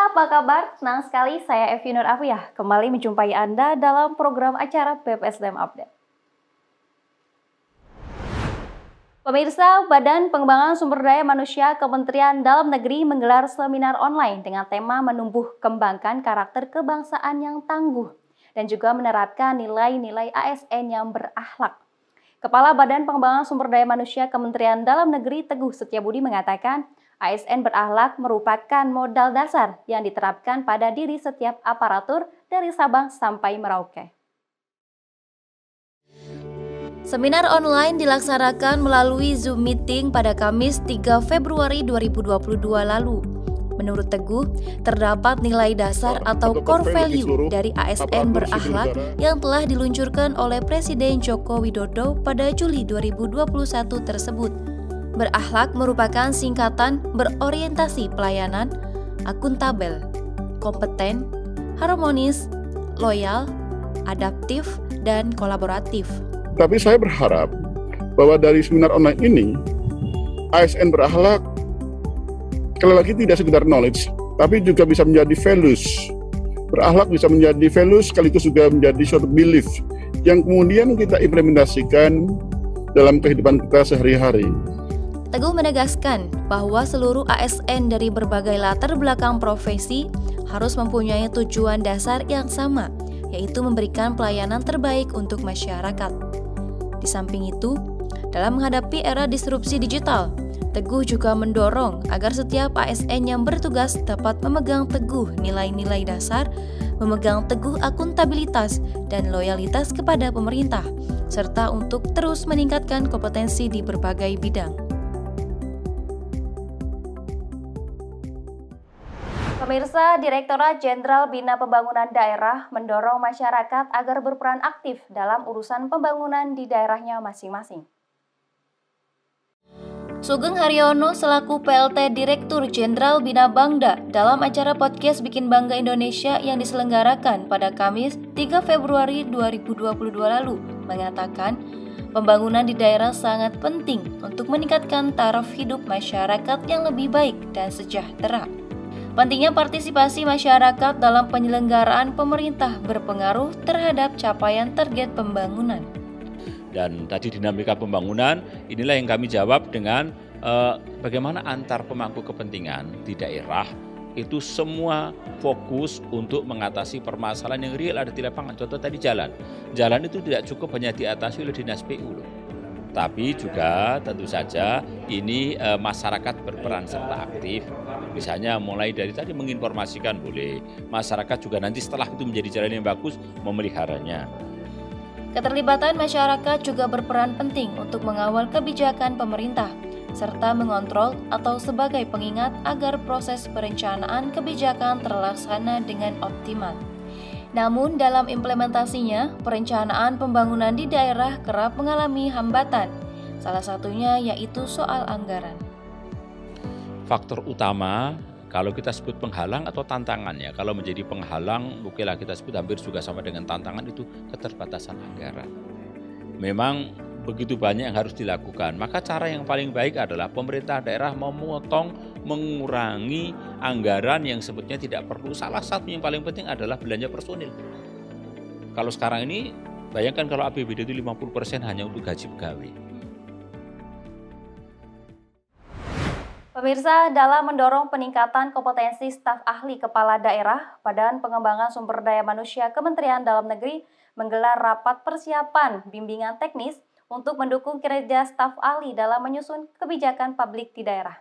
Pemirsa, apa kabar? Senang sekali saya Evi Nur Afiyah kembali menjumpai Anda dalam program acara BPSDM Update. Pemirsa, Badan Pengembangan Sumber Daya Manusia Kementerian Dalam Negeri menggelar seminar online dengan tema menumbuh kembangkan karakter kebangsaan yang tangguh dan juga menerapkan nilai-nilai ASN yang berakhlak. Kepala Badan Pengembangan Sumber Daya Manusia Kementerian Dalam Negeri Teguh Setiabudi mengatakan, ASN berakhlak merupakan modal dasar yang diterapkan pada diri setiap aparatur dari Sabang sampai Merauke. Seminar online dilaksanakan melalui Zoom Meeting pada Kamis 3 Februari 2022 lalu. Menurut Teguh, terdapat nilai dasar atau core value dari ASN berakhlak yang telah diluncurkan oleh Presiden Joko Widodo pada Juli 2021 tersebut. Berakhlak merupakan singkatan berorientasi pelayanan, akuntabel, kompeten, harmonis, loyal, adaptif, dan kolaboratif. Tapi saya berharap bahwa dari seminar online ini, ASN berakhlak sekali lagi tidak sekedar knowledge, tapi juga bisa menjadi values. Berakhlak bisa menjadi values, sekaligus juga menjadi suatu belief yang kemudian kita implementasikan dalam kehidupan kita sehari-hari. Teguh menegaskan bahwa seluruh ASN dari berbagai latar belakang profesi harus mempunyai tujuan dasar yang sama, yaitu memberikan pelayanan terbaik untuk masyarakat. Di samping itu, dalam menghadapi era disrupsi digital, Teguh juga mendorong agar setiap ASN yang bertugas dapat memegang teguh nilai-nilai dasar, memegang teguh akuntabilitas dan loyalitas kepada pemerintah, serta untuk terus meningkatkan kompetensi di berbagai bidang. Pemirsa, Direktorat Jenderal Bina Pembangunan Daerah mendorong masyarakat agar berperan aktif dalam urusan pembangunan di daerahnya masing-masing. Sugeng Haryono selaku PLT Direktur Jenderal Bina Bangda dalam acara podcast Bikin Bangga Indonesia yang diselenggarakan pada Kamis 3 Februari 2022 lalu mengatakan, pembangunan di daerah sangat penting untuk meningkatkan taraf hidup masyarakat yang lebih baik dan sejahtera. Pentingnya partisipasi masyarakat dalam penyelenggaraan pemerintah berpengaruh terhadap capaian target pembangunan. Dan tadi dinamika pembangunan, inilah yang kami jawab dengan bagaimana antar pemangku kepentingan di daerah itu semua fokus untuk mengatasi permasalahan yang real ada di lapangan. Contoh tadi jalan. Jalan itu tidak cukup hanya diatasi oleh Dinas PU loh. Tapi juga tentu saja ini masyarakat berperan serta aktif. Misalnya mulai dari tadi menginformasikan boleh. Masyarakat juga nanti setelah itu menjadi jalan yang bagus memeliharanya. Keterlibatan masyarakat juga berperan penting untuk mengawal kebijakan pemerintah, serta mengontrol atau sebagai pengingat agar proses perencanaan kebijakan terlaksana dengan optimal. Namun dalam implementasinya, perencanaan pembangunan di daerah kerap mengalami hambatan, salah satunya yaitu soal anggaran. Faktor utama, kalau kita sebut penghalang atau tantangan ya, kalau menjadi penghalang, okelah kita sebut hampir juga sama dengan tantangan itu keterbatasan anggaran. Memang begitu banyak yang harus dilakukan, maka cara yang paling baik adalah pemerintah daerah mengurangi anggaran yang sebetulnya tidak perlu. Salah satu yang paling penting adalah belanja personil. Kalau sekarang ini, bayangkan kalau APBD itu 50% hanya untuk gaji pegawai. Pemirsa, dalam mendorong peningkatan kompetensi staf ahli kepala daerah, Badan Pengembangan Sumber Daya Manusia Kementerian Dalam Negeri menggelar rapat persiapan bimbingan teknis untuk mendukung kinerja staf ahli dalam menyusun kebijakan publik di daerah.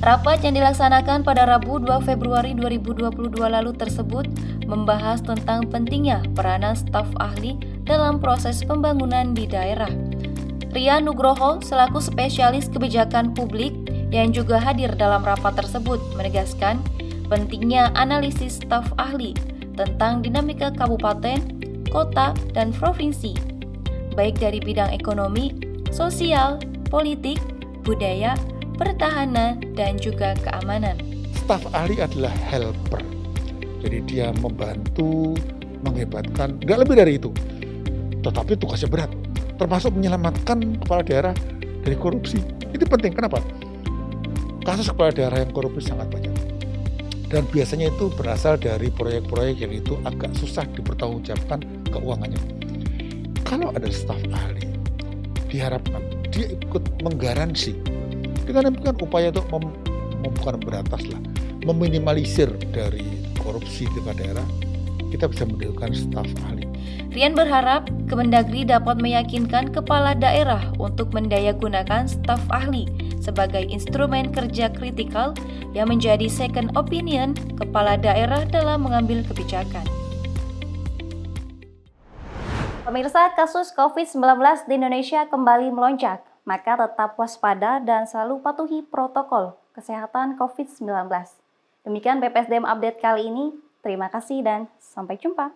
Rapat yang dilaksanakan pada Rabu 2 Februari 2022 lalu tersebut membahas tentang pentingnya peranan staf ahli dalam proses pembangunan di daerah. Ria Nugroho selaku spesialis kebijakan publik yang juga hadir dalam rapat tersebut menegaskan pentingnya analisis staf ahli tentang dinamika kabupaten, kota, dan provinsi, baik dari bidang ekonomi, sosial, politik, budaya, pertahanan, dan juga keamanan. Staf ahli adalah helper, jadi dia membantu, menghebatkan, nggak lebih dari itu. Tetapi tugasnya berat, termasuk menyelamatkan kepala daerah dari korupsi. Itu penting, kenapa? Kasus kepala daerah yang korupsi sangat banyak. Dan biasanya itu berasal dari proyek-proyek yang itu agak susah dipertanggungjawabkan keuangannya. Kalau ada staf ahli, diharapkan dia ikut menggaransi dengan demikian upaya untuk bukan beratas lah, meminimalisir dari korupsi di daerah. Kita bisa mendirikan staf ahli. Rian berharap Kemendagri dapat meyakinkan kepala daerah untuk mendayagunakan staf ahli sebagai instrumen kerja kritikal yang menjadi second opinion kepala daerah dalam mengambil kebijakan. Pemirsa, kasus COVID-19 di Indonesia kembali melonjak, maka tetap waspada dan selalu patuhi protokol kesehatan COVID-19. Demikian BPSDM Update kali ini. Terima kasih dan sampai jumpa.